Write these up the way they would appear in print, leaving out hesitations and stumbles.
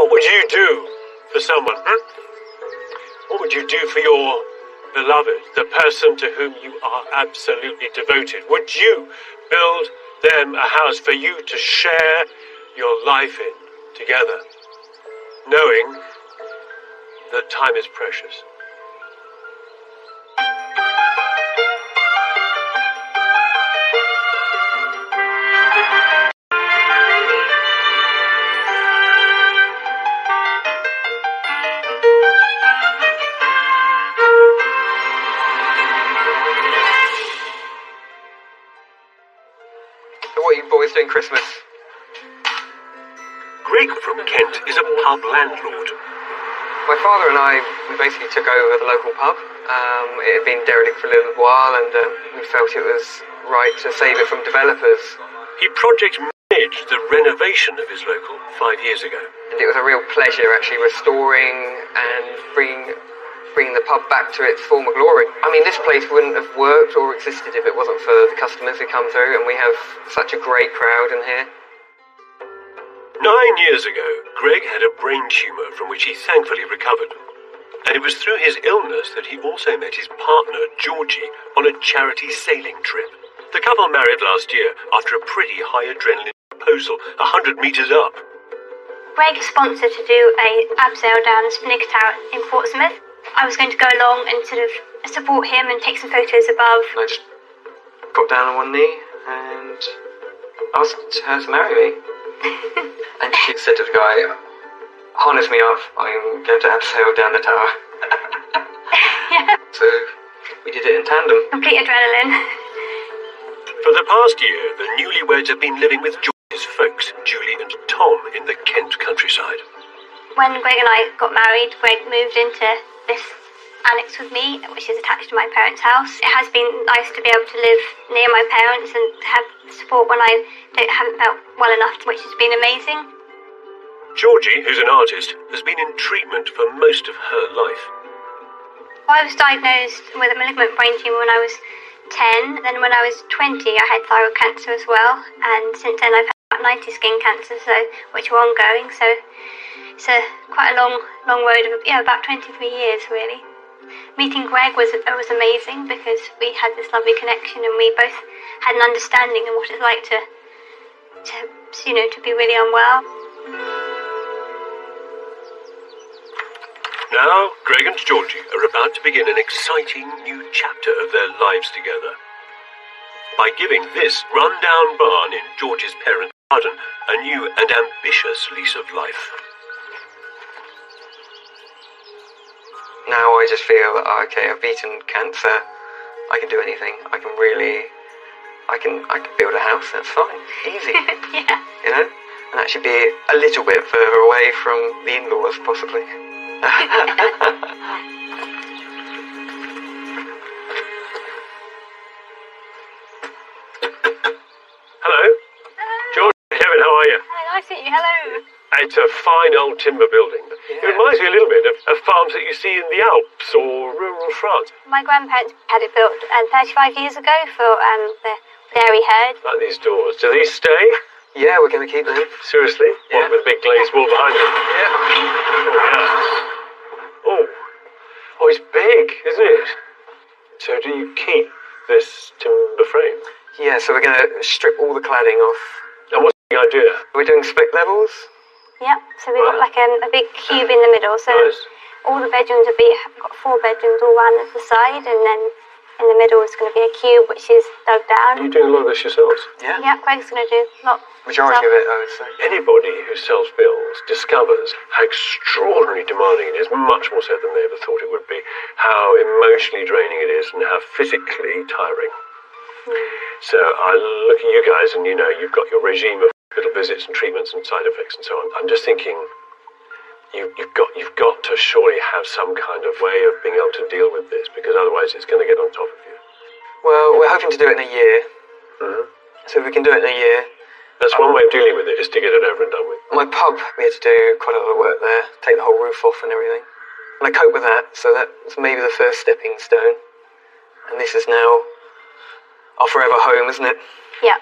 What would you do for someone? What would you do for your beloved, the person to whom you are absolutely devoted? Would you build them a house for you to share your life in together, knowing that time is precious? What are you boys doing Christmas? Greg from Kent is a pub landlord. My father and I, we basically took over the local pub. It had been derelict for a little while, and we felt it was right to save it from developers. He project managed the renovation of his local 5 years ago. And it was a real pleasure actually restoring and bringing the pub back to its former glory. I mean, this place wouldn't have worked or existed if it wasn't for the customers who come through, and we have such a great crowd in here. 9 years ago, Greg had a brain tumour from which he thankfully recovered. And it was through his illness that he also met his partner, Georgie, on a charity sailing trip. The couple married last year after a pretty high adrenaline proposal 100 metres up. Greg sponsored to do a abseil down Spinnaker Tower in Portsmouth. I was going to go along and sort of support him and take some photos above. I just got down on one knee and asked her to marry me. And she said to the guy, harness me up, I'm going to abseil down the tower. Yeah. So we did it in tandem. Complete adrenaline. For the past year, the newlyweds have been living with George's folks, Julie and Tom, in the Kent countryside. When Greg and I got married, Greg moved into this annex with me, which is attached to my parents' house. It has been nice to be able to live near my parents and have support when I haven't felt well enough, which has been amazing. Georgie, who's an artist, has been in treatment for most of her life. I was diagnosed with a malignant brain tumour when I was 10. Then when I was 20, I had thyroid cancer as well. And since then, I've had about 90 skin cancer, which are ongoing. So it's quite a long road of about 23 years, really. Meeting Greg was amazing because we had this lovely connection and we both had an understanding of what it's like to be really unwell. Now, Greg and Georgie are about to begin an exciting new chapter of their lives together. By giving this run-down barn in George's parents' garden a new and ambitious lease of life. Now I just feel that, okay, I've beaten cancer, I can do anything, I can build a house, that's fine, easy. Yeah. You know, and actually be a little bit further away from the in-laws, possibly. Hello? George, Kevin, how are you? Hello, nice to meet you. Hello. It's a fine old timber building. It reminds me a little bit of farms that you see in the Alps or rural France. My grandparents had it built 35 years ago for the dairy herd. Like these doors. Do these stay? Yeah, we're going to keep them. Seriously? Yeah. What, with a big glazed wall behind them? Yeah. Oh, yeah. Oh, it's big, isn't it? So do you keep this timber frame? Yeah, so we're going to strip all the cladding off. And what's the idea? We're doing split levels. Yep, so we've got like a big cube in the middle. So Nice. all the bedrooms we've got 4 bedrooms all round at the side, and then in the middle is going to be a cube which is dug Are down. you doing a lot of this yourselves? Yeah. Yeah, Greg's going to do a lot. Majority of it, I would say. Anybody who sells bills discovers how extraordinarily demanding it is, much more so than they ever thought it would be, how emotionally draining it is, and how physically tiring. So I look at you guys and you've got your regime of little visits and treatments and side effects and so on. I'm just thinking you've got to surely have some kind of way of being able to deal with this, because otherwise it's going to get on top of you. Well, we're hoping to do it in a year. Mm-hmm. So if we can do it in a year. That's one way of dealing with it, is to get it over and done with. My pub, we had to do quite a lot of work there, take the whole roof off and everything. And I coped with that, so that was maybe the first stepping stone. And this is now our forever home, isn't it? Yeah,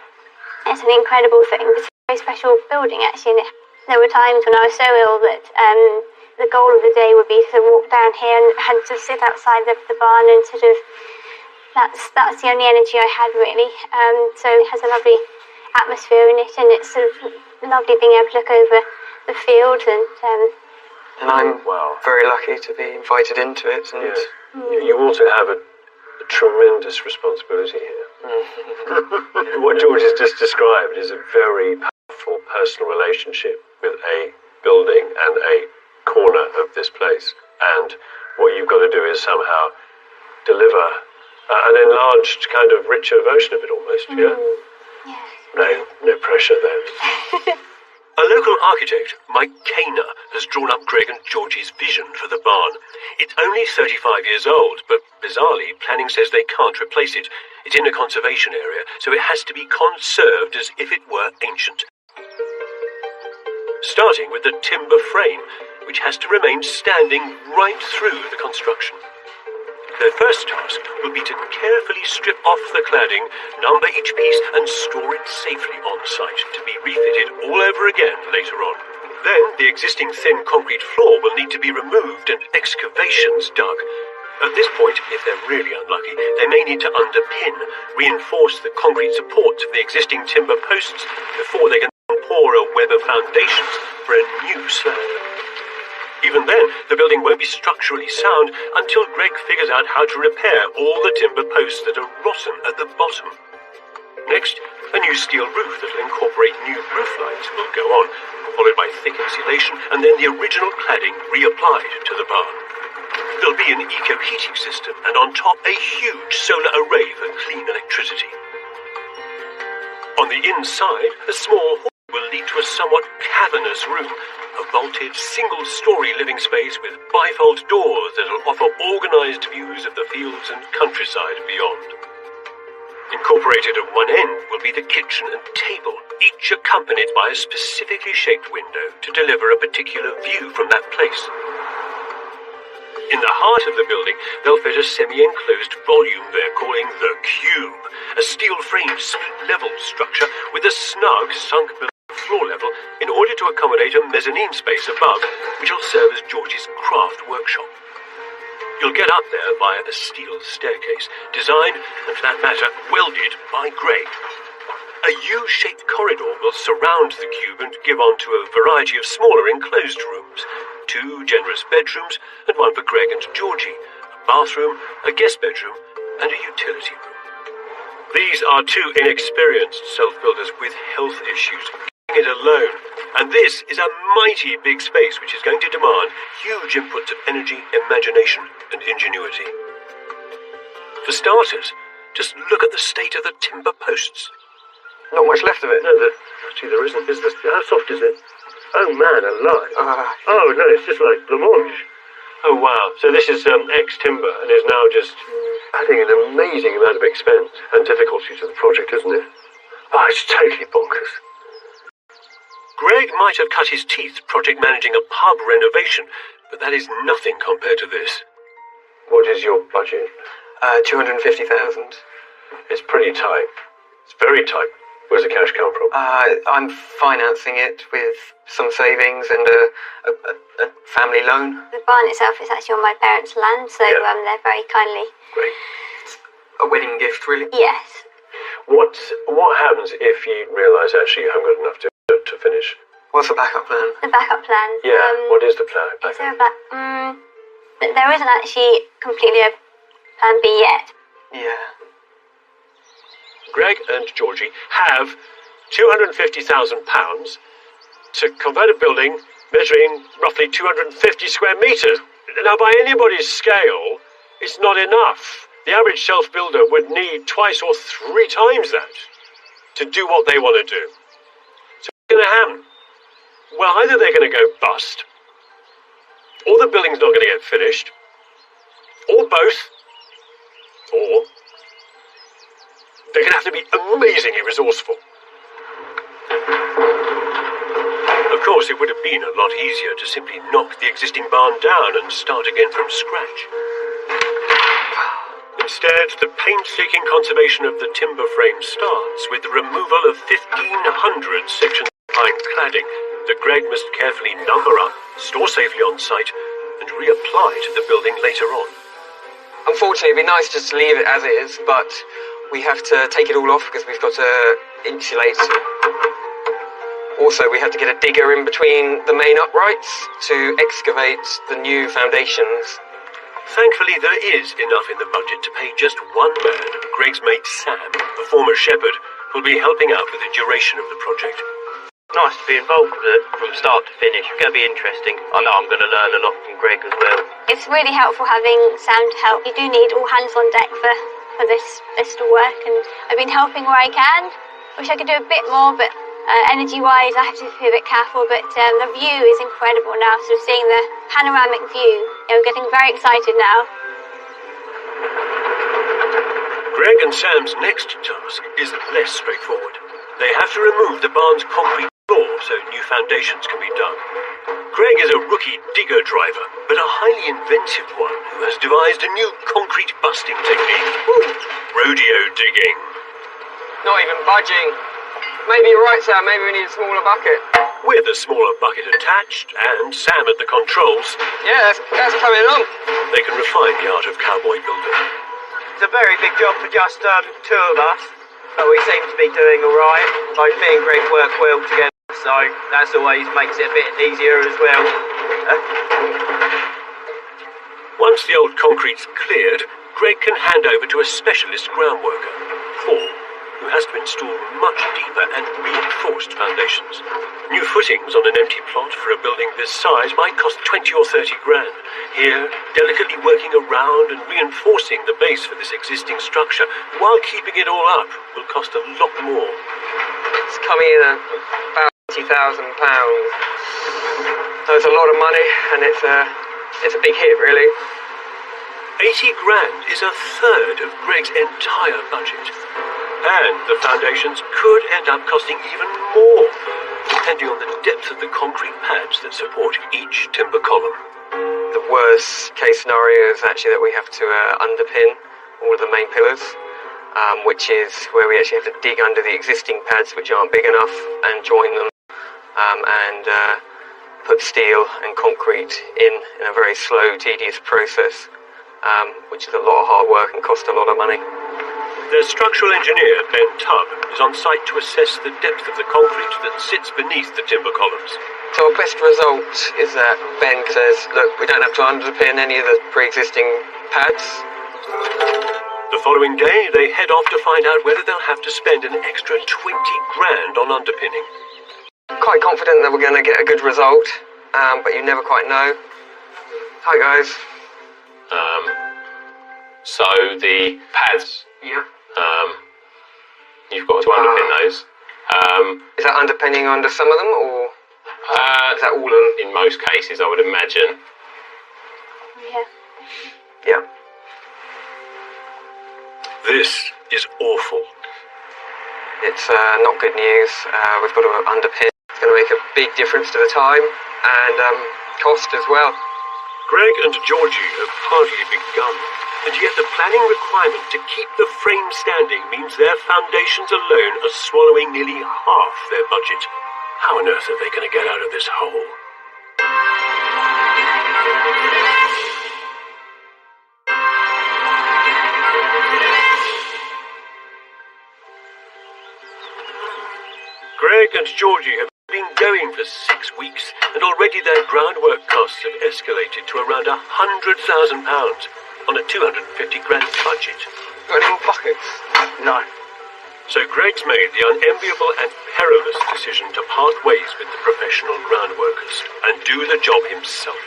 it's an incredible thing. It's a very special building actually, and There were times when I was so ill that the goal of the day would be to walk down here and had to sit outside the barn and sort of, that's the only energy I had really. So it has a lovely atmosphere in it, and it's sort of lovely being able to look over the fields and I'm very lucky to be invited into it. And you also have a tremendous responsibility here. What George has just described is a very powerful personal relationship with a building and a corner of this place, and what you've got to do is somehow deliver an enlarged kind of richer version of it almost. Yes. No pressure then. A local architect, Mike Kaner, has drawn up Greg and Georgie's vision for the barn. It's only 35 years old, but bizarrely, planning says they can't replace it. It's in a conservation area, so it has to be conserved as if it were ancient. Starting with the timber frame, which has to remain standing right through the construction. Their first task will be to carefully strip off the cladding, number each piece, and store it safely on site to be refitted all over again later on. Then, the existing thin concrete floor will need to be removed and excavations dug. At this point, if they're really unlucky, they may need to underpin, reinforce the concrete supports of the existing timber posts before they can pour a web of foundations for a new slab. Even then, the building won't be structurally sound until Greg figures out how to repair all the timber posts that are rotten at the bottom. Next, a new steel roof that will incorporate new roof lines will go on, followed by thick insulation and then the original cladding reapplied to the barn. There'll be an eco-heating system and on top a huge solar array for clean electricity. On the inside, a small hall will lead to a somewhat cavernous room, a vaulted single-story living space with bifold doors that will offer organised views of the fields and countryside beyond. Incorporated at one end will be the kitchen and table, each accompanied by a specifically shaped window to deliver a particular view from that place. In the heart of the building, they'll fit a semi-enclosed volume they're calling the Cube, a steel-framed split-level structure with a snug sunk below floor level in order to accommodate a mezzanine space above, which will serve as George's craft workshop. You'll get up there via a steel staircase, designed, and for that matter, welded by Greg. A U-shaped corridor will surround the cube and give on to a variety of smaller enclosed rooms, 2 generous bedrooms and one for Greg and Georgie, a bathroom, a guest bedroom, and a utility room. These are 2 inexperienced self-builders with health issues, it alone, and this is a mighty big space which is going to demand huge inputs of energy, imagination and ingenuity. For starters, just look at the state of the timber posts. not much left of it. No, actually there isn't, is there? How soft is it? Oh man, alive. Oh no, it's just like blancmange. Oh wow, so this is ex-timber and is now just adding an amazing amount of expense and difficulty to the project, isn't it? Oh, it's totally bonkers. Greg might have cut his teeth project managing a pub renovation, but that is nothing compared to this. What is your budget? 250,000. It's pretty tight. It's very tight. Where's the cash come from? I'm financing it with some savings and a family loan. The barn itself is actually on my parents' land, so they're very kindly. Great. A wedding gift, really? Yes. What happens if you realise actually you haven't got enough to finish? What's the backup plan? The backup plan. Yeah, what is the plan? Is there there isn't actually completely a plan B yet. Yeah. Greg and Georgie have £250,000 to convert a building measuring roughly 250 square metres. Now, by anybody's scale, it's not enough. The average self-builder would need 2 or 3 times that to do what they want to do. So what's going to happen? Well, either they're going to go bust, or the building's not going to get finished, or both, or they're going to have to be amazingly resourceful. Of course, it would have been a lot easier to simply knock the existing barn down and start again from scratch. Instead, the painstaking conservation of the timber frame starts with the removal of 1,500 sections of pine cladding, that Greg must carefully number up, store safely on site, and reapply to the building later on. Unfortunately, it'd be nice just to leave it as it is, but we have to take it all off because we've got to insulate. Also, we have to get a digger in between the main uprights to excavate the new foundations. Thankfully, there is enough in the budget to pay just one man, Greg's mate Sam, a former shepherd, who'll be helping out with the duration of the project. Nice to be involved with it from start to finish. It's going to be interesting. I know I'm going to learn a lot from Greg as well. It's really helpful having Sam to help. You do need all hands on deck for this to work, and I've been helping where I can. Wish I could do a bit more, but energy-wise I have to be a bit careful, but the view is incredible now, so seeing the panoramic view, I'm getting very excited now. Greg and Sam's next task is less straightforward. They have to remove the barn's concrete floor so new foundations can be dug. Greg is a rookie digger driver, but a highly inventive one who has devised a new concrete busting technique. Rodeo digging. Not even budging. Maybe you're right, Sam. Maybe we need a smaller bucket. With a smaller bucket attached and Sam at the controls, Yeah, that's coming along. they can refine the art of cowboy building. It's a very big job for just two of us, but we seem to be doing all right. Both me and Greg work well together, so that's always makes it a bit easier as well. Once the old concrete's cleared, Greg can hand over to a specialist ground worker, Paul, who has to install much deeper and reinforced foundations. New footings on an empty plot for a building this size might cost 20 or 30 grand. Here, delicately working around and reinforcing the base for this existing structure while keeping it all up will cost a lot more. It's coming in at about £80,000. So it's a lot of money, and it's a big hit, really. 80 grand is a third of Greg's entire budget. And the foundations could end up costing even more, depending on the depth of the concrete pads that support each timber column. The worst case scenario is actually that we have to underpin all of the main pillars, which is where we actually have to dig under the existing pads, which aren't big enough, and join them, and put steel and concrete in a very slow, tedious process, which is a lot of hard work and costs a lot of money. The structural engineer, Ben Tubb, is on site to assess the depth of the concrete that sits beneath the timber columns. So our best result is that Ben says, look, we don't have to underpin any of the pre-existing pads. The following day, they head off to find out whether they'll have to spend an extra 20 grand on underpinning. Quite confident that we're going to get a good result, but you never quite know. Hi guys. So the pads, Yeah. you've got to underpin those. Is that underpinning under some of them, or is that all of them? In most cases, I would imagine. Yeah. Yeah. This is awful. It's not good news. We've got to underpin. It's going to make a big difference to the time and cost as well. Greg and Georgie have hardly begun, and yet the planning requirement to keep the frame standing means their foundations alone are swallowing nearly half their budget. How on earth are they going to get out of this hole? Greg and Georgie have been going for 6 weeks, and already their groundwork costs have escalated to around £100,000 on a 250 grand budget. Got any more buckets? No. So Greg's made the unenviable and perilous decision to part ways with the professional groundworkers and do the job himself.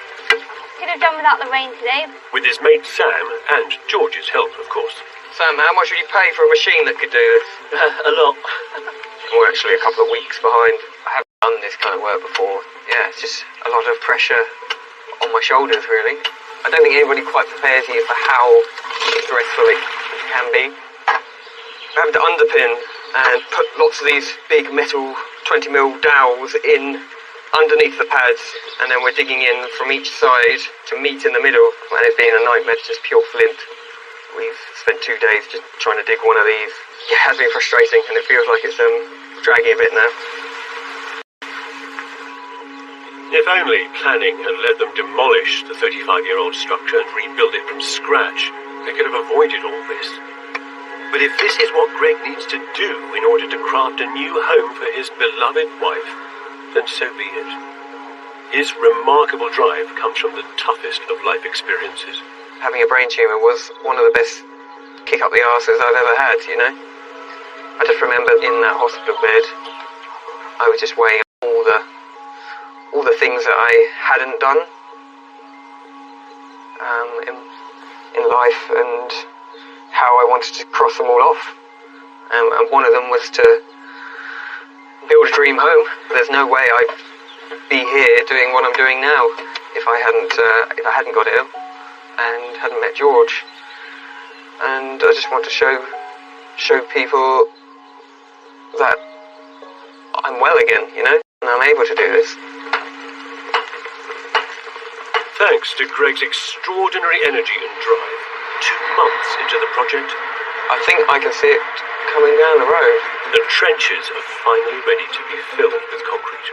Could have done without the rain today. With his mate Sam and George's help, of course. Sam, how much would you pay for a machine that could do this? A lot. We're actually a couple of weeks behind. I haven't done this kind of work before. Yeah, it's just a lot of pressure on my shoulders, really. I don't think anybody quite prepares you for how stressful it can be. Having to underpin and put lots of these big metal 20mm dowels in underneath the pads, and then we're digging in from each side to meet in the middle, and it's been a nightmare. It's just pure flint. We've spent 2 days just trying to dig one of these. Yeah, it has been frustrating, and it feels like it's dragging a bit now. If only planning had let them demolish the 35-year-old structure and rebuild it from scratch, they could have avoided all this. But if this is what Greg needs to do in order to craft a new home for his beloved wife, then so be it. His remarkable drive comes from the toughest of life experiences. Having a brain tumour was one of the best kick up the arses I've ever had, you know? I just remember in that hospital bed, I was just weighing all the things that I hadn't done in life and how I wanted to cross them all off. And one of them was to build a dream home. There's no way I'd be here doing what I'm doing now if I hadn't got ill and hadn't met George. And I just want to show people that I'm well again, you know, and I'm able to do this. Thanks to Greg's extraordinary energy and drive, 2 months into the project, I think I can see it coming down the road. the trenches are finally ready to be filled with concrete.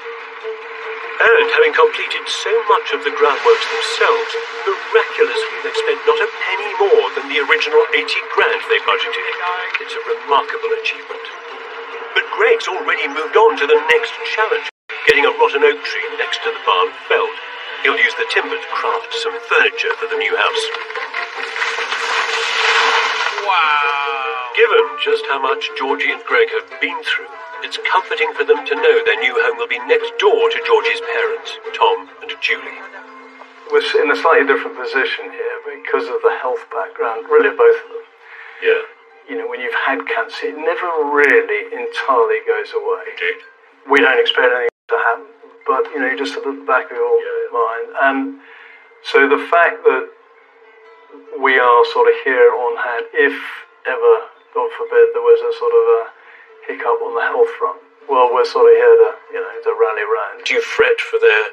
And having completed so much of the groundworks themselves, miraculously they've spent not a penny more than the original 80 grand they budgeted. It's a remarkable achievement. But Greg's already moved on to the next challenge, getting a rotten oak tree next to the barn felled. He'll use the timber to craft some furniture for the new house. Wow! Given just how much Georgie and Greg have been through, it's comforting for them to know their new home will be next door to Georgie's parents, Tom and Julie. We're in a slightly different position here because of the health background, really of both of them. Yeah. You know, when you've had cancer, it never really entirely goes away. Indeed. We don't expect anything to happen, but, you know, you just at the back of your mind. And so the fact that we are sort of here on hand, if ever, God forbid, there was a sort of a hiccup on the health front, well, we're sort of here to, you know, to rally around. Do you fret for their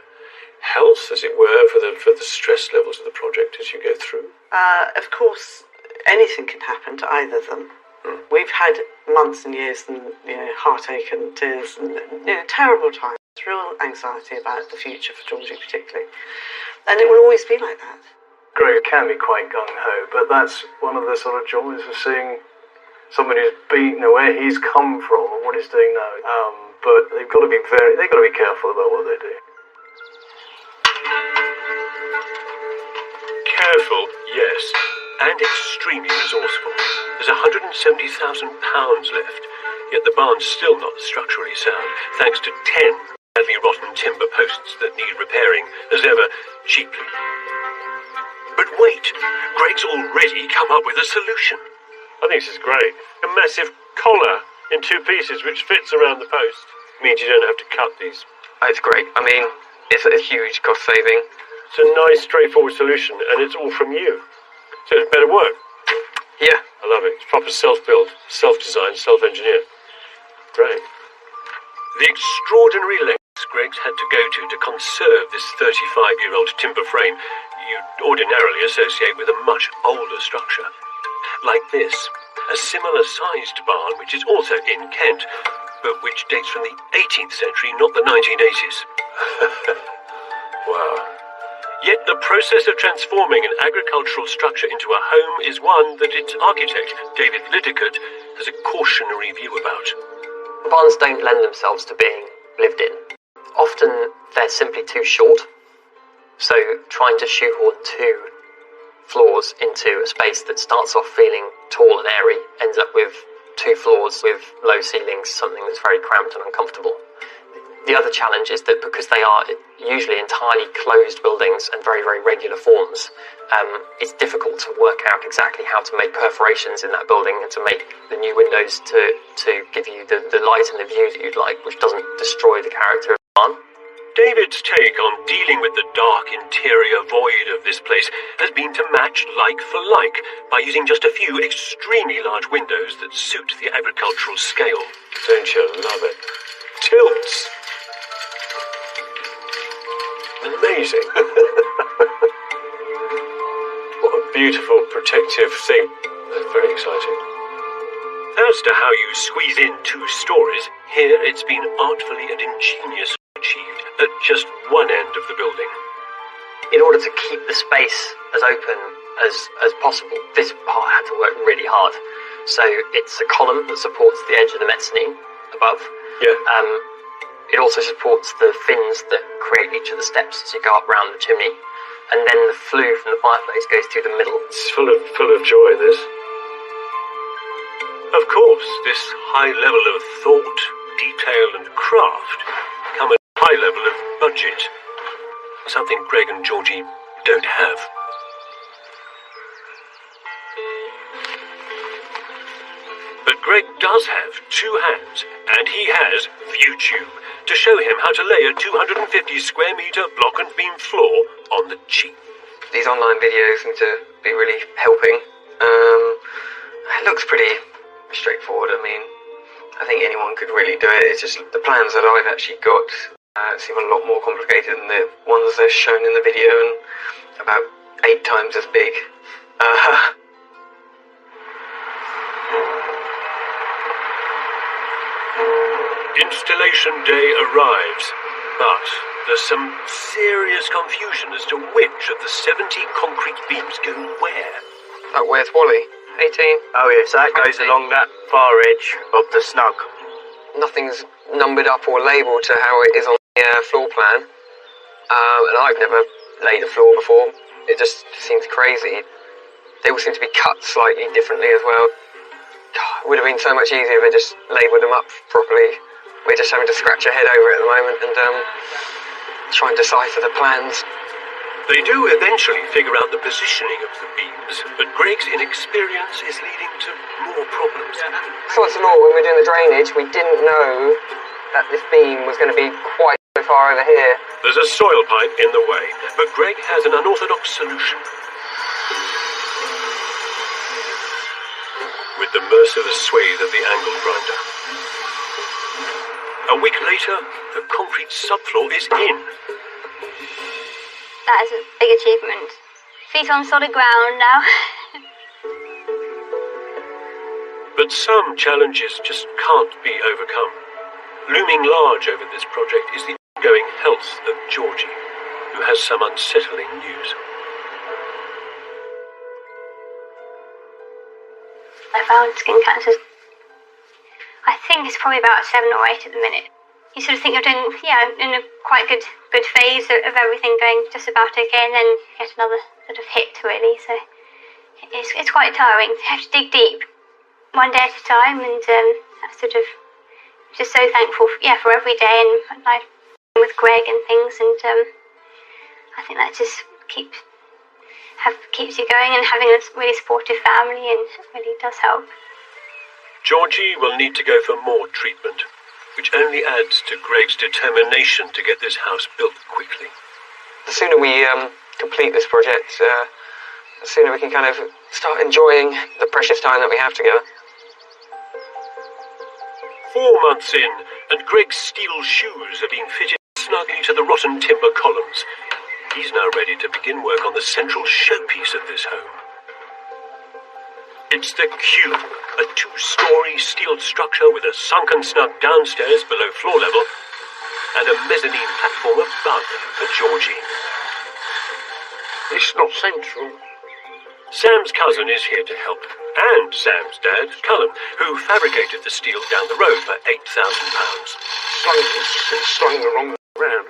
health, as it were, for the stress levels of the project as you go through? Of course, anything can happen to either of them. We've had months and years and, you know, heartache and tears and, you know, terrible times. Real anxiety about the future for Georgie particularly. And it will always be like that. Greg can be quite gung-ho, but that's one of the sort of joys of seeing somebody who's been, you know, where he's come from and what he's doing now. But they've got to be careful about what they do. Careful, yes, and extremely resourceful. There's £170,000 left, yet the barn's still not structurally sound, thanks to 10 badly rotten timber posts that need repairing, as ever, cheaply. But wait, Greg's already come up with a solution. I think this is great. A massive collar in 2 pieces which fits around the post. Means you don't have to cut these. It's great. I mean, it's a huge cost saving. It's a nice, straightforward solution, and it's all from you. So it's better work. Yeah. I love it. It's proper self-build, self-designed, self-engineered. Great. The extraordinary lengths Greg's had to go to conserve this 35-year-old timber frame you'd ordinarily associate with a much older structure. Like this, a similar-sized barn which is also in Kent, but which dates from the 18th century, not the 1980s. Wow. Yet the process of transforming an agricultural structure into a home is one that its architect, David Liddicoat, has a cautionary view about. Barns don't lend themselves to being lived in. Often they're simply too short, so trying to shoehorn 2 floors into a space that starts off feeling tall and airy ends up with 2 floors with low ceilings, something that's very cramped and uncomfortable. The other challenge is that because they are usually entirely closed buildings and very, very regular forms, it's difficult to work out exactly how to make perforations in that building and to make the new windows to give you the light and the view that you'd like, which doesn't destroy the character of the barn. David's take on dealing with the dark interior void of this place has been to match like for like by using just a few extremely large windows that suit the agricultural scale. Don't you love it? Tilts. Amazing. What a beautiful protective thing. That's very exciting. As to how you squeeze in 2 stories, here it's been artfully and ingeniously achieved at just one end of the building. In order to keep the space as open as possible, this part had to work really hard. So it's a column that supports the edge of the mezzanine above. Yeah. It also supports the fins that create each of the steps as you go up round the chimney. And then the flue from the fireplace goes through the middle. It's full of joy, this. Of course, this high level of thought, detail and craft come at a high level of budget. Something Greg and Georgie don't have. But Greg does have two hands, and he has ViewTube to show him how to lay a 250 square metre block and beam floor on the cheap. These online videos seem to be really helping. It looks pretty straightforward. I mean, I think anyone could really do it. It's just the plans that I've actually got seem a lot more complicated than the ones they're shown in the video, and about 8 times as big. Installation day arrives, but there's some serious confusion as to which of the 70 concrete beams go where. Where's Wally? 18? Oh yes, that goes along that far edge of the snug. Nothing's numbered up or labelled to how it is on the floor plan. And I've never laid a floor before. It just seems crazy. They all seem to be cut slightly differently as well. God, it would have been so much easier if they just labelled them up properly. We're just having to scratch our head over it at the moment and try and decipher the plans. They do eventually figure out the positioning of the beams, but Greg's inexperience is leading to more problems. So it's law, when we were doing the drainage, we didn't know that this beam was going to be quite so far over here. There's a soil pipe in the way, but Greg has an unorthodox solution. With the merciless swathe of the angle grinder. A week later, the concrete subfloor is in. That is a big achievement. Feet on solid ground now. But some challenges just can't be overcome. Looming large over this project is the ongoing health of Georgie, who has some unsettling news. I found skin cancer. I think it's probably about 7 or 8 at the minute. You sort of think you're doing, in a quite good phase of everything going just about okay, and then you get another sort of hit, really. So it's quite tiring. You have to dig deep, one day at a time, and that's sort of just so thankful, for every day and life with Greg and things, and I think that just keeps you going, and having a really supportive family, and it really does help. Georgie will need to go for more treatment, which only adds to Greg's determination to get this house built quickly. The sooner we complete this project, the sooner we can kind of start enjoying the precious time that we have together. 4 months in, and Greg's steel shoes are being fitted snugly to the rotten timber columns. He's now ready to begin work on the central showpiece of this home. It's the Cube, a 2-story steel structure with a sunken snug downstairs below floor level and a mezzanine platform above for Georgie. It's not central. Sam's cousin is here to help, and Sam's dad, Cullen, who fabricated the steel down the road for £8,000. It's slung the wrong way around.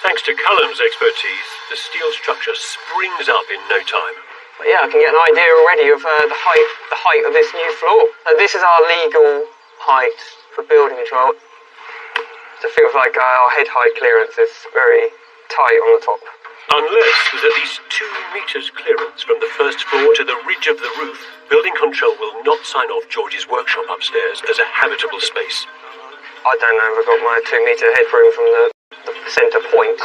Thanks to Cullen's expertise, the steel structure springs up in no time. But I can get an idea already of the height of this new floor. This is our legal height for building control. So it feels like our head height clearance is very tight on the top. Unless there's at least 2 metres clearance from the first floor to the ridge of the roof, building control will not sign off Georgie's workshop upstairs as a habitable space. I don't know if I've got my 2-metre headroom from the centre point.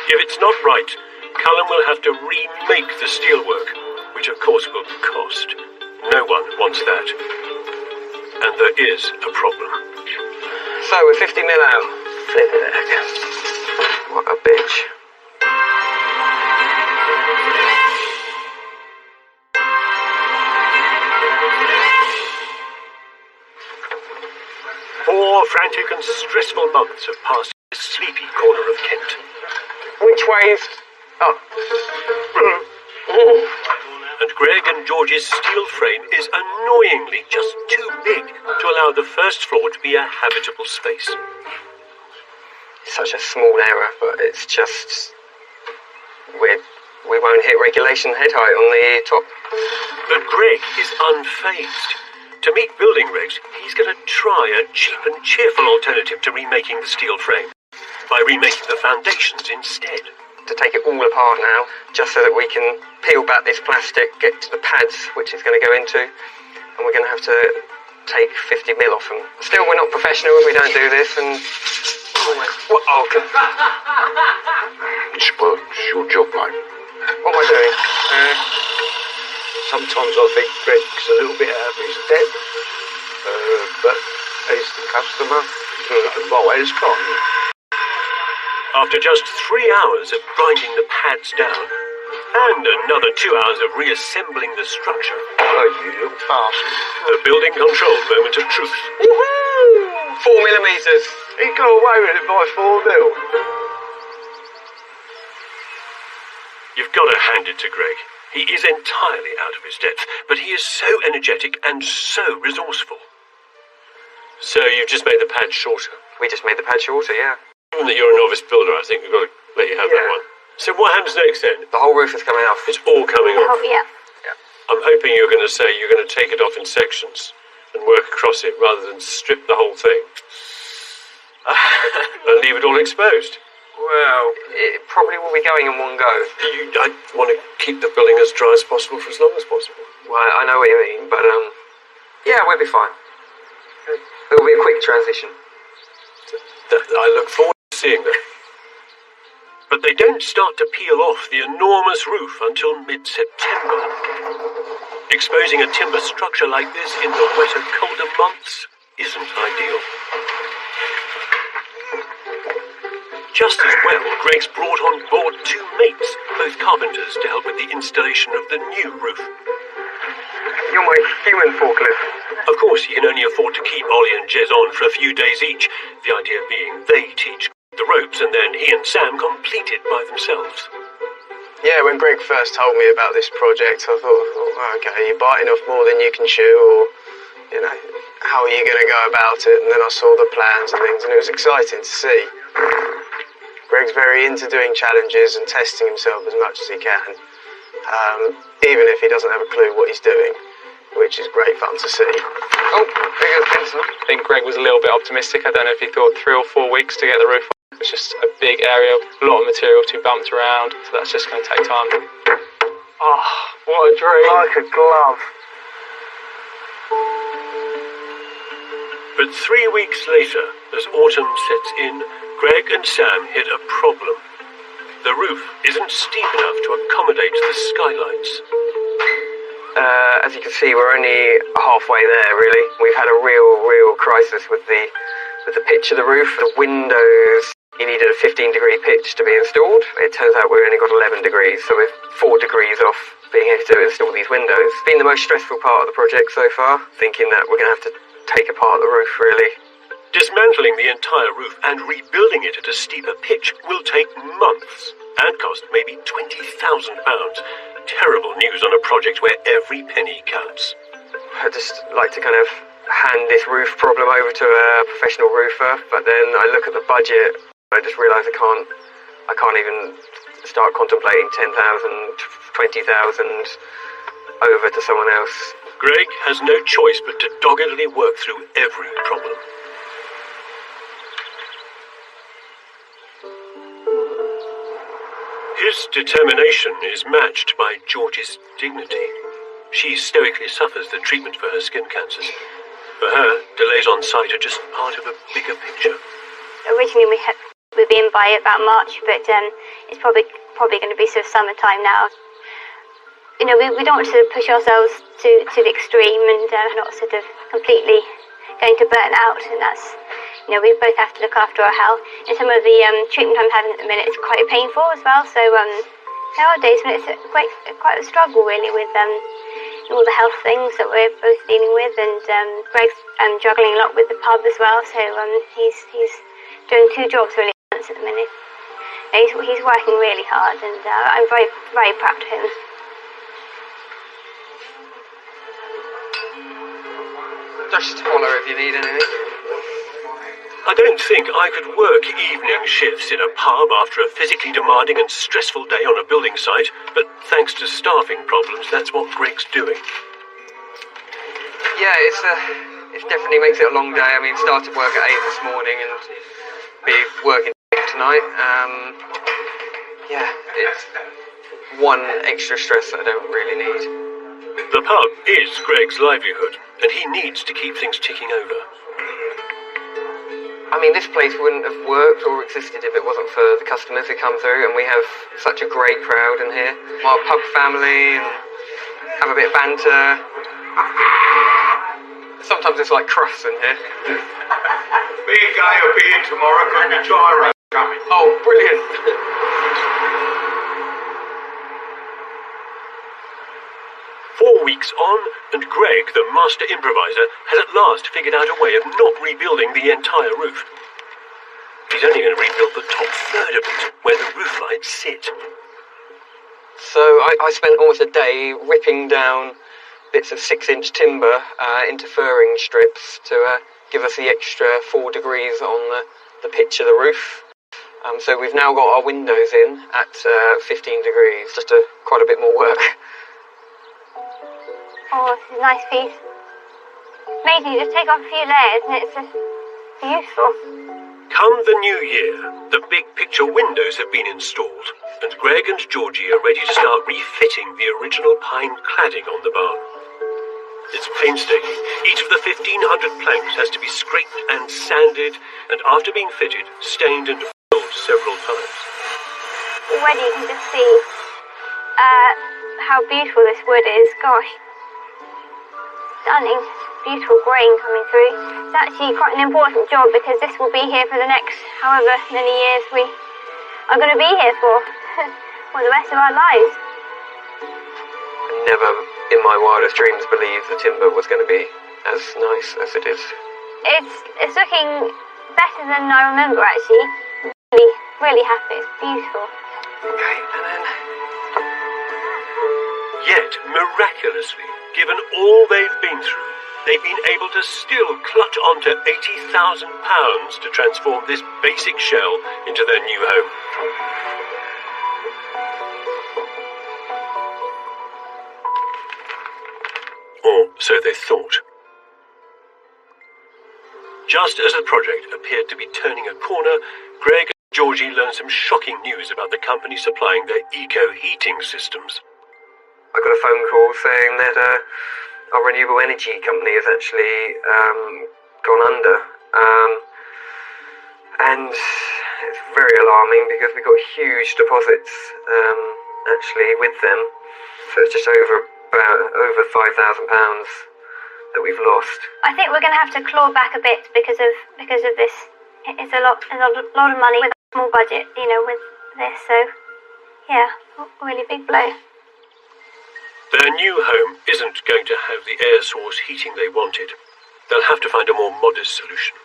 If it's not right, Cullen will have to remake the steelwork, which of course will cost. No one wants that. And there is a problem. So we're 50 mil out. Flip it heck. What a bitch. Four frantic and stressful months have passed sleepy corner of Kent. Which way's up? And Greg and George's steel frame is annoyingly just too big to allow the first floor to be a habitable space. Such a small error, but it's just... We won't hit regulation head height on the top. But Greg is unfazed. To meet building regs, he's going to try a cheap and cheerful alternative to remaking the steel frame, by remaking the foundations instead. To take it all apart now, just so that we can peel back this plastic, get to the pads, which it's going to go into, and we're going to have to take 50 mil off them. Still, we're not professional if we don't do this, and... Oh, God. What's your job like? What am I doing? Sometimes I think Greg's a little bit out of his depth, but he's the customer, buyers can't. After just 3 hours of grinding the pads down, and another 2 hours of reassembling the structure, Oh, you little bastard. the building control moment of truth. Woohoo! 4 millimetres. He got away with it by 4 mil. You've got to hand it to Greg. He is entirely out of his depth, but he is so energetic and so resourceful. So you've just made the pad shorter. We just made the pad shorter, yeah. Given that you're a novice builder, I think we've got to let you have that one. So what happens next then? The whole roof is coming off. It's all coming off. Oh, yeah. I'm hoping you're going to say you're going to take it off in sections and work across it rather than strip the whole thing. And leave it all exposed. Well, it probably will be going in one go. I want to keep the building as dry as possible for as long as possible. Well, I know what you mean, but, yeah, we'll be fine. It'll be a quick transition. I look forward to seeing that. But they don't start to peel off the enormous roof until mid-September. Exposing a timber structure like this in the wetter, colder months isn't ideal. Just as well, Greg's brought on board 2 mates, both carpenters, to help with the installation of the new roof. You're my human forklift. Of course, he can only afford to keep Ollie and Jez on for a few days each, the idea being they teach the ropes and then he and Sam complete it by themselves. Yeah, when Greg first told me about this project, I thought, oh, okay, you're biting off more than you can chew, or, you know, how are you going to go about it? And then I saw the plans and things, and it was exciting to see. Greg's very into doing challenges and testing himself as much as he can, even if he doesn't have a clue what he's doing, which is great fun to see. Oh, there goes Benson. I think Greg was a little bit optimistic. I don't know if he thought 3 or 4 weeks to get the roof on. It's just a big area, a lot of material to be bumped around, so that's just going to take time. Oh, what a dream. Like a glove. But 3 weeks later, as autumn sets in, Greg and Sam hit a problem. The roof isn't steep enough to accommodate the skylights. As you can see, we're only halfway there, really. We've had a real crisis with the pitch of the roof. The windows, you needed a 15-degree pitch to be installed. It turns out we only got 11 degrees, so we're 4 degrees off being able to install these windows. It's been the most stressful part of the project so far, thinking that we're going to have to take apart the roof, really. Dismantling the entire roof and rebuilding it at a steeper pitch will take months and cost maybe £20,000. Terrible news on a project where every penny counts. I'd just like to kind of hand this roof problem over to a professional roofer, but then I look at the budget, I just realise I can't even start contemplating 10,000, 20,000 over to someone else. Greg has no choice but to doggedly work through every problem. His determination is matched by George's dignity. She stoically suffers the treatment for her skin cancers. For her, delays on site are just part of a bigger picture. Originally we'd be in by about March, but it's probably going to be sort of summertime now. You know, we don't want to push ourselves to the extreme and not sort of completely going to burn out, and that's, you know, we both have to look after our health. And some of the treatment I'm having at the minute is quite painful as well, so there are days when it's quite a struggle really with all the health things that we're both dealing with, and Greg's juggling a lot with the pub as well, so he's doing 2 jobs really. business at the minute. He's working really hard, and I'm very, very proud of him. Just holler if you need anything. I don't think I could work evening shifts in a pub after a physically demanding and stressful day on a building site, but thanks to staffing problems, that's what Greg's doing. Yeah, it definitely makes it a long day. I mean, started work at 8 this morning and be working tonight. Yeah, it's one extra stress that I don't really need. The pub is Greg's livelihood, and he needs to keep things ticking over. I mean, this place wouldn't have worked or existed if it wasn't for the customers who come through, and we have such a great crowd in here. Our pub family, and have a bit of banter. Sometimes it's like crufts in here. Being gay will be in tomorrow, can you try coming? Oh, brilliant. 4 weeks on, and Greg, the master improviser, has at last figured out a way of not rebuilding the entire roof. He's only going to rebuild the top third of it, where the roof lights sit. So I spent almost a day ripping down bits of 6-inch timber into furring strips to give us the extra 4 degrees on the pitch of the roof. So we've now got our windows in at 15 degrees, just quite a bit more work. Oh, this is a nice piece. Amazing, you just take off a few layers and it's just beautiful. Come the new year, the big picture windows have been installed, and Greg and Georgie are ready to start refitting the original pine cladding on the barn. It's painstaking. Each of the 1,500 planks has to be scraped and sanded, and after being fitted, stained and filled several times. Already you can just see how beautiful this wood is. Gosh. Stunning. Beautiful grain coming through. It's actually quite an important job because this will be here for the next however many years we are going to be here for the rest of our lives. I never in my wildest dreams believed the timber was going to be as nice as it is. It's looking better than I remember actually. Really, really happy. It's beautiful. Okay, and then... Yet, miraculously, given all they've been through, they've been able to still clutch onto £80,000 to transform this basic shell into their new home. Or so they thought. Just as the project appeared to be turning a corner, Greg and Georgie learned some shocking news about the company supplying their eco-heating systems. I got a phone call saying that our renewable energy company has actually gone under. And it's very alarming because we got huge deposits actually with them. So it's just over £5,000 that we've lost. I think we're going to have to claw back a bit because of this. It's a lot of money with a small budget, with this. So yeah, a really big blow. Their new home isn't going to have the air source heating they wanted. They'll have to find a more modest solution.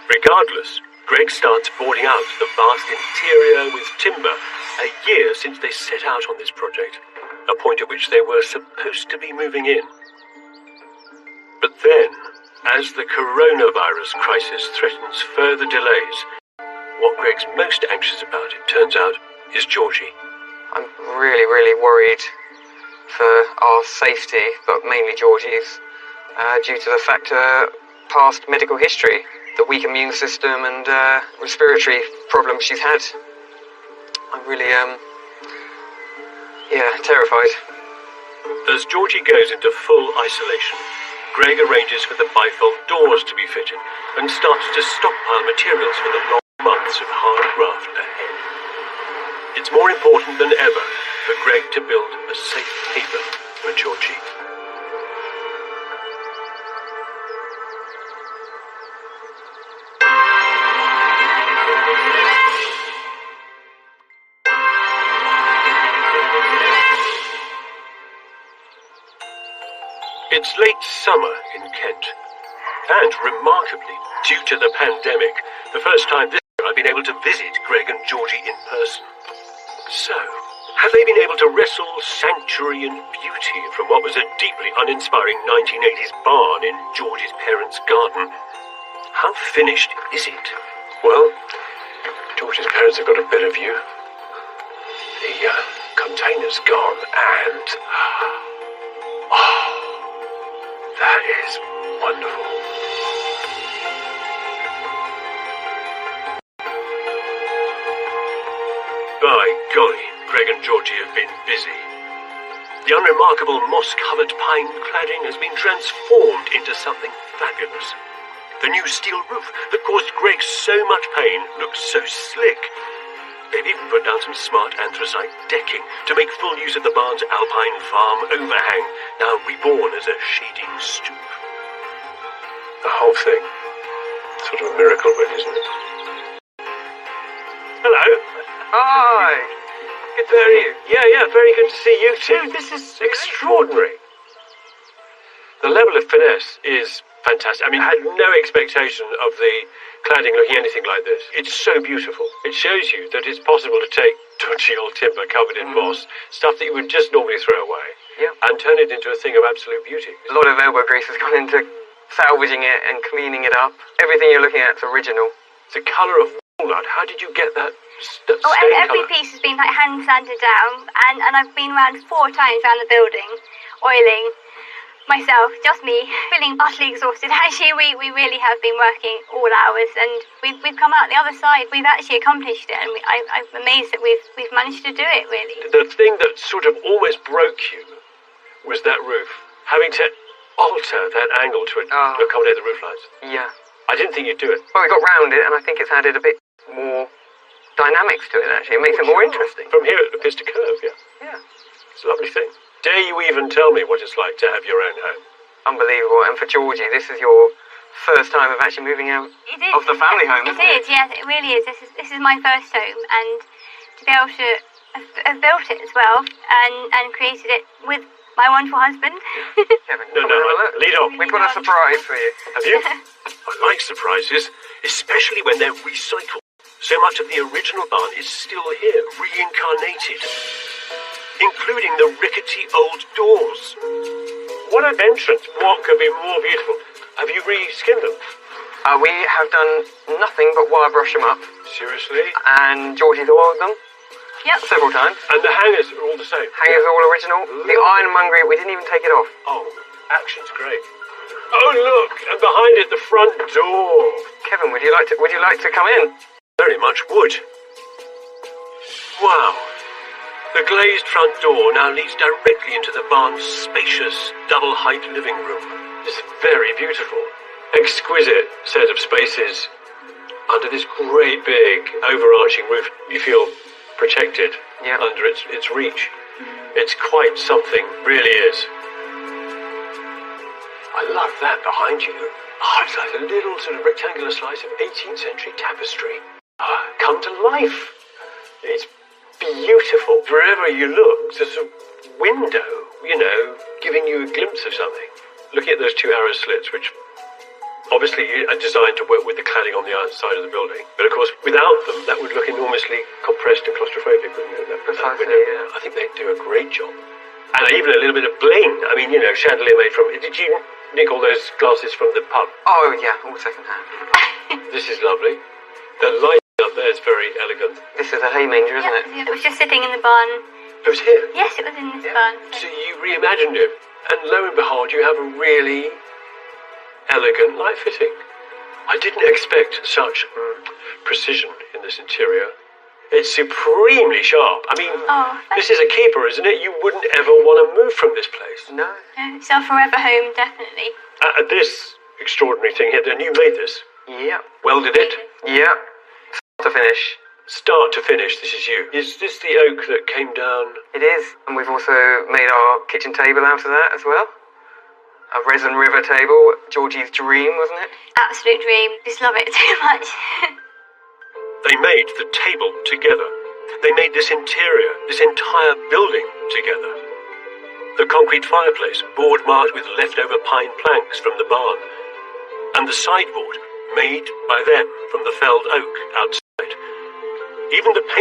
Regardless, Greg starts boarding out the vast interior with timber a year since they set out on this project, a point at which they were supposed to be moving in. But then, as the coronavirus crisis threatens further delays, what Greg's most anxious about, it turns out, is Georgie. I'm really, really worried for our safety, but mainly Georgie's, due to the fact past medical history, the weak immune system and respiratory problems she's had. I'm really, terrified. As Georgie goes into full isolation, Greg arranges for the bifold doors to be fitted and starts to stockpile materials for the long months of hard graft ahead. It's more important than ever for Greg to build a safe haven for Georgie. It's late summer in Kent. And remarkably, due to the pandemic, the first time this year I've been able to visit Greg and Georgie in person. So, have they been able to wrestle sanctuary and beauty from what was a deeply uninspiring 1980s barn in Georgie's parents' garden? How finished is it? Well, George's parents have got a better view. The container's gone and... Oh, that is wonderful. By golly, Greg and Georgie have been busy. The unremarkable moss-covered pine cladding has been transformed into something fabulous. The new steel roof that caused Greg so much pain looks so slick. They've even put down some smart anthracite decking to make full use of the barn's alpine farm overhang, now reborn as a shading stoop. The whole thing. Sort of a miracle, really, isn't it? Hello. Hi! Good to see you. Yeah, very good to see you too. This is extraordinary. The level of finesse is fantastic. I mean, I had no expectation of the cladding looking anything like this. It's so beautiful. It shows you that it's possible to take dodgy old timber covered in moss, stuff that you would just normally throw away, and turn it into a thing of absolute beauty. A lot of elbow grease has gone into salvaging it and cleaning it up. Everything you're looking at is original. The colour of walnut, how did you get that stain Every colour? piece has been like hand sanded down, and I've been around 4 times around the building, oiling myself, just me, feeling utterly exhausted. Actually, we really have been working all hours, and we've come out the other side. We've actually accomplished it, and I'm amazed that we've managed to do it, really. The thing that sort of almost broke you was that roof. Having to alter that angle to accommodate the roof lines. Yeah. I didn't think you'd do it. Well, we got round it, and I think it's added a bit more dynamics to it, actually. It makes it more interesting. From here it appears to curve, Yeah. It's a lovely thing. Dare you even tell me what it's like to have your own home? Unbelievable. And for Georgie, this is your first time of actually moving out of the family home, isn't it? It is, yes, it really is. This is my first home, and to be able to have built it as well, and created it with my wonderful husband. Kevin, No, lead on. We've got a surprise for you. Have you? I like surprises, especially when they're recycled. So much of the original barn is still here, reincarnated, including the rickety old doors. What an entrance! What could be more beautiful? Have you re-skinned them? We have done nothing but wire brush them up. Seriously? And Georgie's oiled them. Yep. Several times. And the hangers are all the same? Hangers are all original. The ironmongery, we didn't even take it off. Oh, action's great. Oh, look! And behind it, the front door. Kevin, would you like to come in? Very much would. Wow. The glazed front door now leads directly into the barn's spacious, double-height living room. It's very beautiful. Exquisite set of spaces. Under this great big, overarching roof, you feel protected under its reach. It's quite something, really is. I love that behind you. Oh, it's like a little sort of rectangular slice of 18th century tapestry. Come to life. It's beautiful. Wherever you look, there's a window, giving you a glimpse of something. Looking at those 2 arrow slits, which obviously are designed to work with the cladding on the outside of the building. But of course, without them, that would look enormously compressed and claustrophobic, wouldn't it? Precisely, yeah. I think they do a great job. And even a little bit of bling. I mean, chandelier made from... Did you nick all those glasses from the pub? Oh, yeah, all second hand. This is lovely. The light up there is very elegant. This is a hay manger, isn't it? It was just sitting in the barn. It was here? Yes, it was in this barn. So you reimagined it. And lo and behold, you have a really elegant light fitting. I didn't expect such precision in this interior. It's supremely sharp. I mean, this is a keeper, isn't it? You wouldn't ever want to move from this place. No. It's our forever home, definitely. This extraordinary thing here, then you made this? Yeah. Welded it? Yeah. Start to finish. Start to finish, this is you. Is this the oak that came down? It is. And we've also made our kitchen table out of that as well. A resin river table, Georgie's dream, wasn't it? Absolute dream. Just love it so much. They made the table together. They made this interior, this entire building together. The concrete fireplace, board marked with leftover pine planks from the barn. And the sideboard, made by them from the felled oak outside.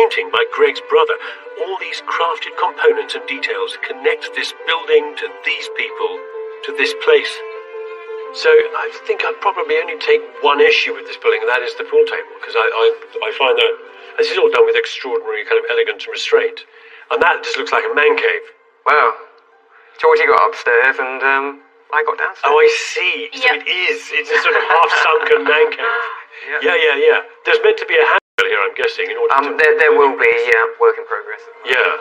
painting by Greg's brother. All these crafted components and details connect this building to these people, to this place. So I think I'd probably only take one issue with this building, and that is the pool table, because I find that this is all done with extraordinary kind of elegance and restraint. And that just looks like a man cave. Well, Georgie got upstairs and I got downstairs. Oh, I see. So it is. It's a sort of half-sunken man cave. Yeah. There's meant to be a handle here, I'm guessing, in order to... There will be, work in progress. Yeah.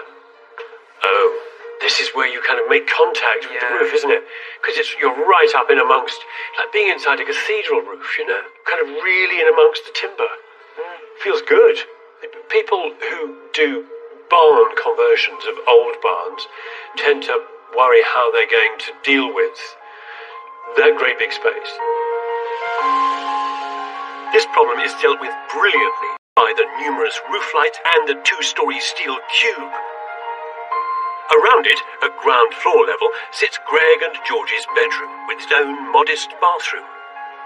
Oh, this is where you kind of make contact with the roof, isn't it? Because you're right up in amongst, like being inside a cathedral roof, you know? Kind of really in amongst the timber. Feels good. People who do barn conversions of old barns tend to worry how they're going to deal with that great big space. This problem is dealt with brilliantly by the numerous roof lights and the two-story steel cube. Around it, at ground floor level, sits Greg and George's bedroom with its own modest bathroom.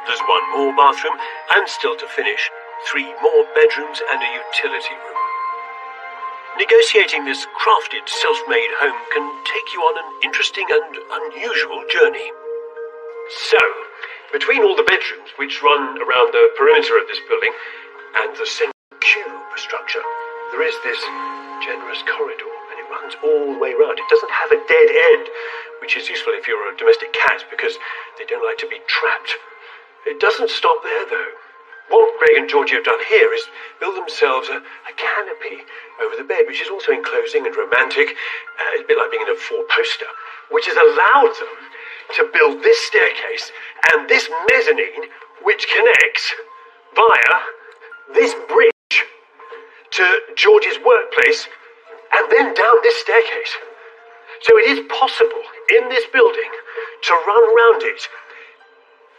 There's one more bathroom, and still to finish, 3 more bedrooms and a utility room. Negotiating this crafted, self-made home can take you on an interesting and unusual journey. So, between all the bedrooms, which run around the perimeter of this building, and the central cube structure, there is this generous corridor, and it runs all the way round. It doesn't have a dead end, which is useful if you're a domestic cat, because they don't like to be trapped. It doesn't stop there, though. What Greg and Georgie have done here is build themselves a canopy over the bed, which is also enclosing and romantic. It's a bit like being in a 4-poster, which has allowed them to build this staircase and this mezzanine, which connects via this bridge to George's workplace and then down this staircase. So it is possible in this building to run round it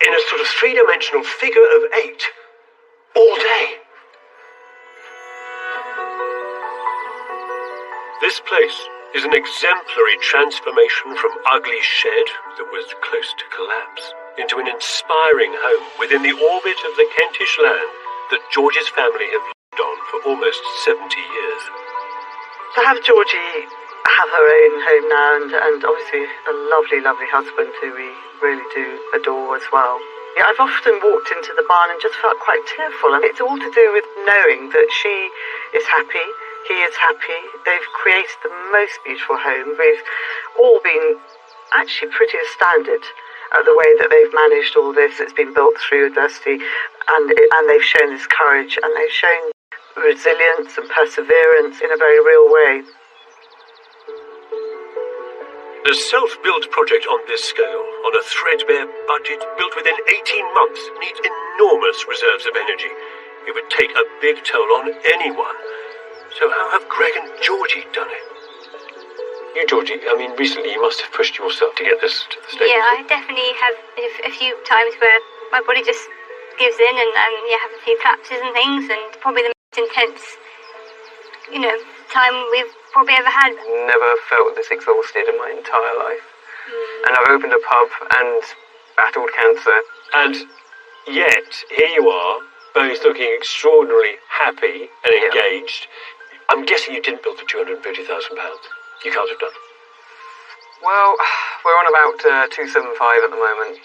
in a sort of 3-dimensional figure of 8 all day. This place is an exemplary transformation from ugly shed that was close to collapse into an inspiring home within the orbit of the Kentish land that George's family have lived on for almost 70 years. To have Georgie have her own home now, and obviously a lovely, lovely husband who we really do adore as well. Yeah, I've often walked into the barn and just felt quite tearful, and it's all to do with knowing that she is happy, he is happy. They've created the most beautiful home. We've all been actually pretty astounded at the way that they've managed all this. It's been built through adversity, and they've shown this courage, and they've shown resilience and perseverance in a very real way. The self-built project on this scale, on a threadbare budget, built within 18 months, needs enormous reserves of energy. It would take a big toll on anyone. So how have Greg and Georgie done it? You, Georgie, I mean, recently you must have pushed yourself to get this to the stage. Yeah, I definitely have a few times where my body just gives in and have a few collapses and things, and probably the most intense, time we've probably ever had. Never felt this exhausted in my entire life. And I've opened a pub and battled cancer. And yet, here you are, both looking extraordinarily happy and engaged. I'm guessing you didn't build for £250,000. You can't have done. Well, we're on about 275 at the moment,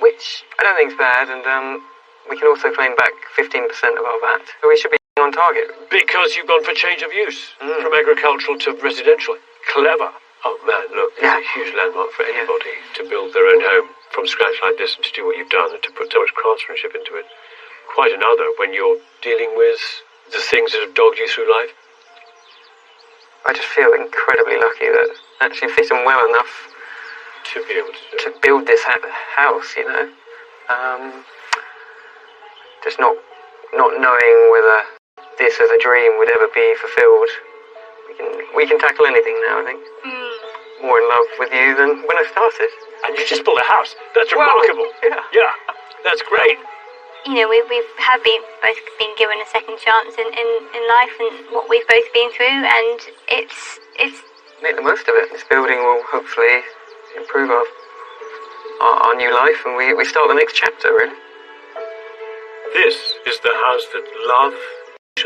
which I don't think is bad, and we can also claim back 15% of our VAT. So we should be on target. Because you've gone for change of use, from agricultural to residential. Clever. Oh man, look, it's a huge landmark for anybody to build their own home from scratch like this and to do what you've done and to put so much craftsmanship into it. Quite another when you're dealing with the things that have dogged you through life. I just feel incredibly lucky that I actually fit in well enough to be able to build this house, Just not knowing whether this as a dream would ever be fulfilled. We can tackle anything now, I think. More in love with you than when I started. And you just built a house. That's remarkable. Yeah, that's great. We have both been given a second chance in life and what we've both been through, and it's make the most of it. This building will hopefully improve our new life, and we start the next chapter, really. This is the house that love,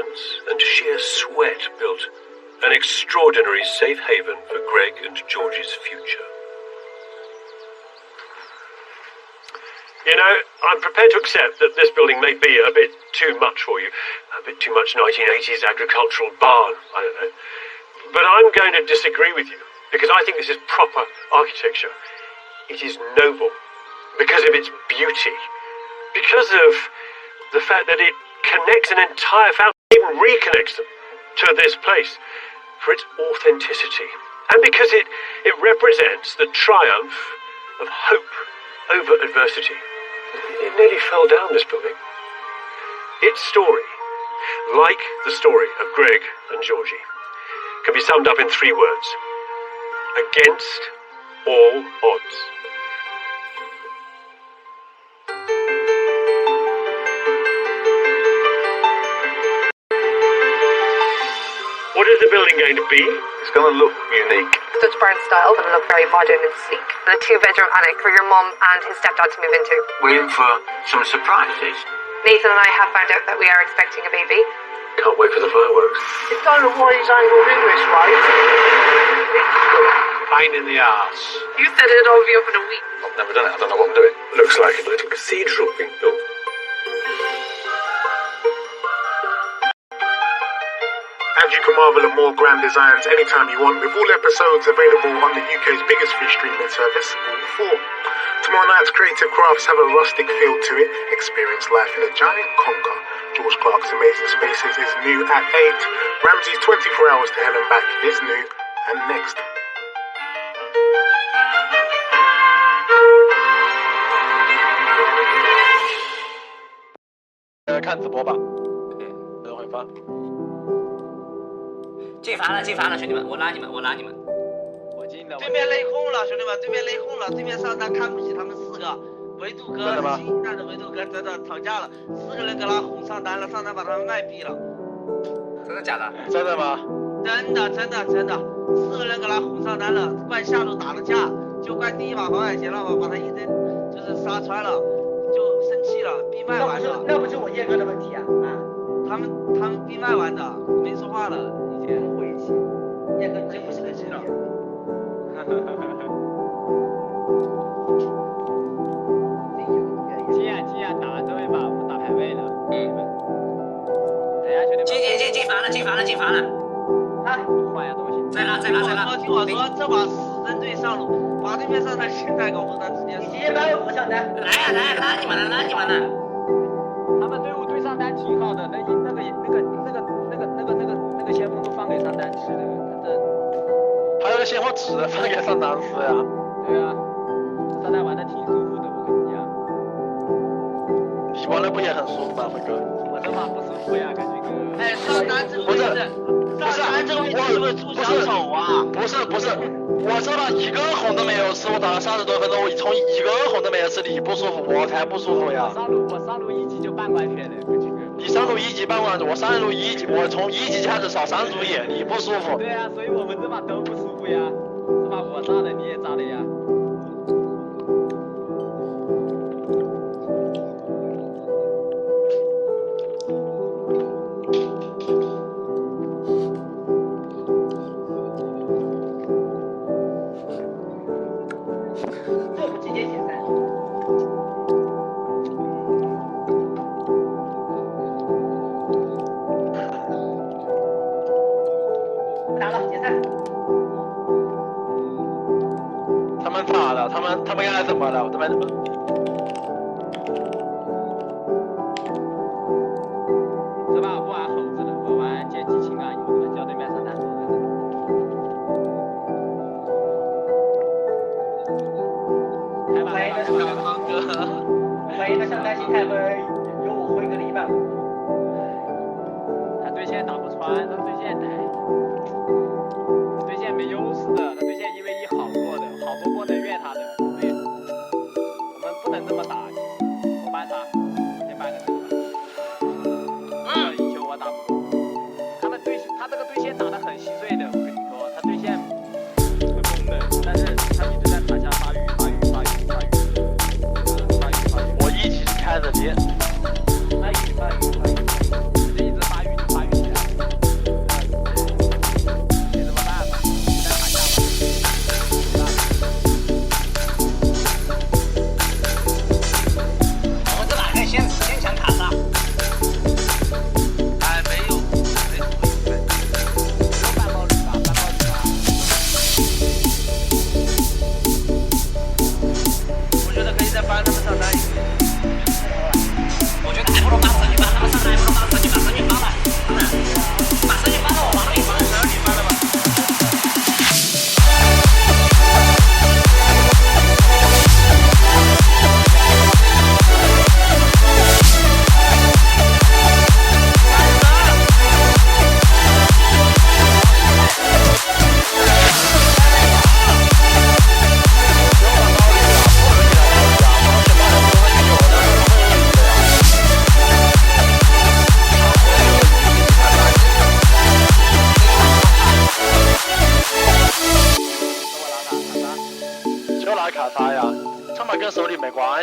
and sheer sweat built an extraordinary safe haven for Greg and George's future. You know, I'm prepared to accept that this building may be a bit too much for you. A bit too much 1980s agricultural barn, I don't know. But I'm going to disagree with you, because I think this is proper architecture. It is noble, because of its beauty, because of the fact that it connects an entire family, even reconnects them to this place, for its authenticity, and because it represents the triumph of hope over adversity. It nearly fell down, this building. Its story, like the story of Greg and Georgie, can be summed up in 3 words: against all odds. What is the building going to be? It's going to look unique. Dutch barn style, but look very modern and sleek. And a 2-bedroom attic for your mum and his stepdad to move into. We're in for some surprises. Nathan and I have found out that we are expecting a baby. Can't wait for the fireworks. I don't know why he's angled in this way. Pain in the arse. You said it'd all be up in a week. I've never done it. I don't know what I'm doing. Looks like a little cathedral being built. And you can marvel at more grand designs anytime you want, with all episodes available on the UK's biggest fish streaming service, All 4. Tomorrow night's creative crafts have a rustic feel to it. Experience life in a giant conker. George Clark's Amazing Spaces is new at 8. Ramsey's 24 Hours to Hell and Back is new and next. 看直播吧，等会发。进房了，进房了，兄弟们，我拉你们，我拉你们。我进了。对面内讧了，兄弟们，对面内讧了，对面上单看不起他们4个，唯独哥新一代的唯独哥真的吵架了，4个人给他哄上单了，上单把他们卖毙了。真的假的？真的吗？真的，4个人给他哄上单了，怪下路打了架，就怪第一把黄海贤了嘛，把他一针就是杀穿了，就生气了，闭麦完的。那不是我叶哥的问题啊！他们闭麦完的，没说话了，已经回气。叶哥，你这不是个人了。进啊，打这位吧，我打排位了。等下兄弟们。进房了。啊，换下东西。再拉。听我说，这把死针对上路，把对面上单现在搞不单直接。你直接拉我上单。来呀，拉你们了。他们队伍对上单挺好的，那个先锋都放给上单吃的，还有个鲜花纸放给上单吃呀。对啊，上单玩的挺舒服的，我跟你讲。你玩的不也很舒服吗，辉哥？我这把不舒服呀，感觉哥。哎，上单这个位置，上单这个位置是不是出小丑啊？不是，我这把一个红都没有吃，我打了30多分钟，我从一个红都没有吃，你不舒服，我才不舒服呀。我上路1级就半关血的，你上路1级半关，我上路1级，我从1级开始扫3组野，你不舒服。对啊，所以我们这把都不舒服呀，这把我炸的，你也炸的呀。这不直接解散？不打了，解散。他们咋了？他们刚才怎么了？这把不玩猴子了，我玩剑姬情感游了，叫对面上单做的。唯一的上单心态会有我辉哥的1半。他对线打不穿，他对线没优势的，他对线1v1好多的，好多波能越他的，所以我们不能这么打。我搬他，先搬个这个。赢球我打不过。他这个对线打得很稀碎的，我跟你说，他对线会崩的，但是他一直在塔下发育。我1级开着练。发育，一直发育。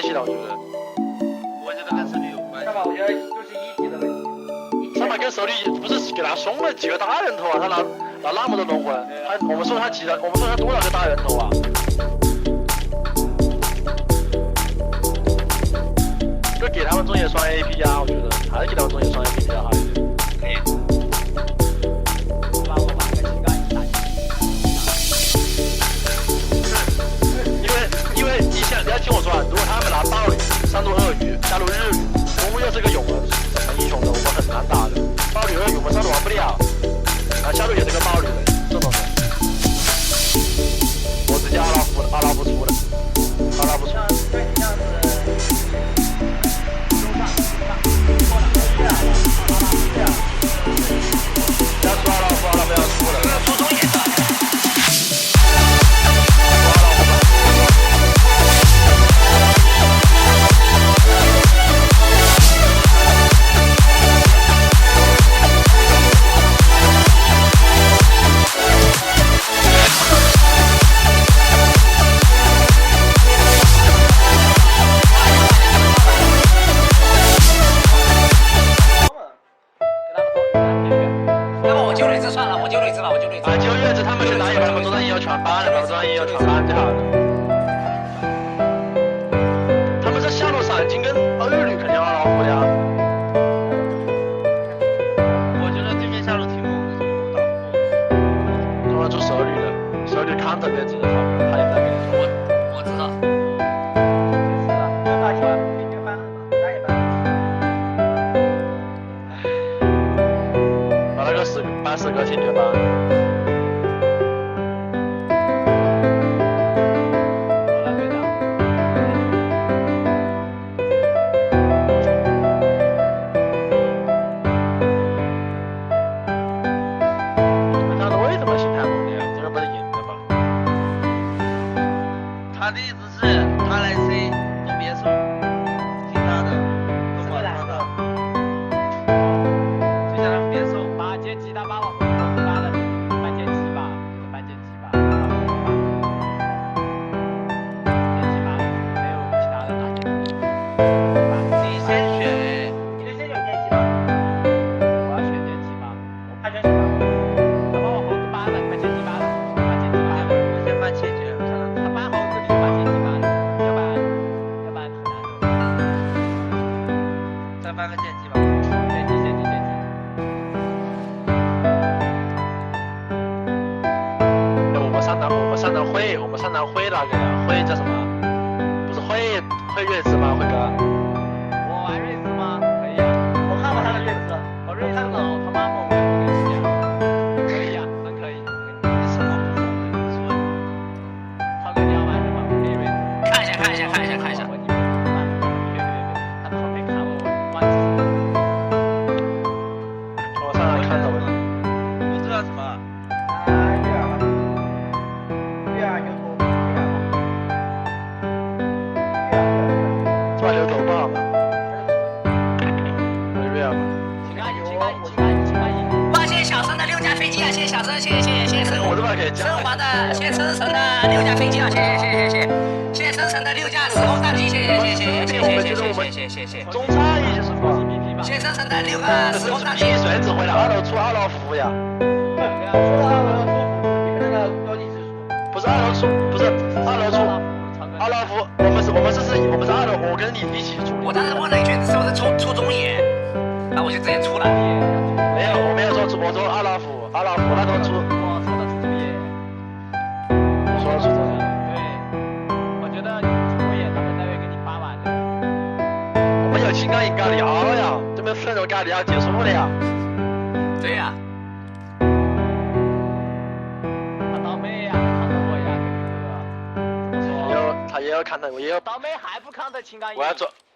关系的，我觉得。我觉得跟手里有关系。那么我觉得就是一级的问题。他妈跟手里不是给他凶了几个大人头啊？他拿那么多龙魂，我们说他多少个大人头啊？就给他们中野双 AP 啊，我觉得还是给他们中野双 AP 比较好一点。可以。把我把那个金刚一打因为你要听我说啊，如果他们拿暴鲤、上路鳄鱼、下路日语，公又是个勇人，什么英雄的，我们很难打的。暴鲤鳄鱼我们上路玩不了，然后下路也是个暴鲤的这种的。我直接阿拉夫出的，阿拉夫出。要出阿拉夫，阿拉夫要出了。出中野的。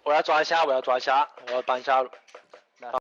我要抓虾，我要搬虾路。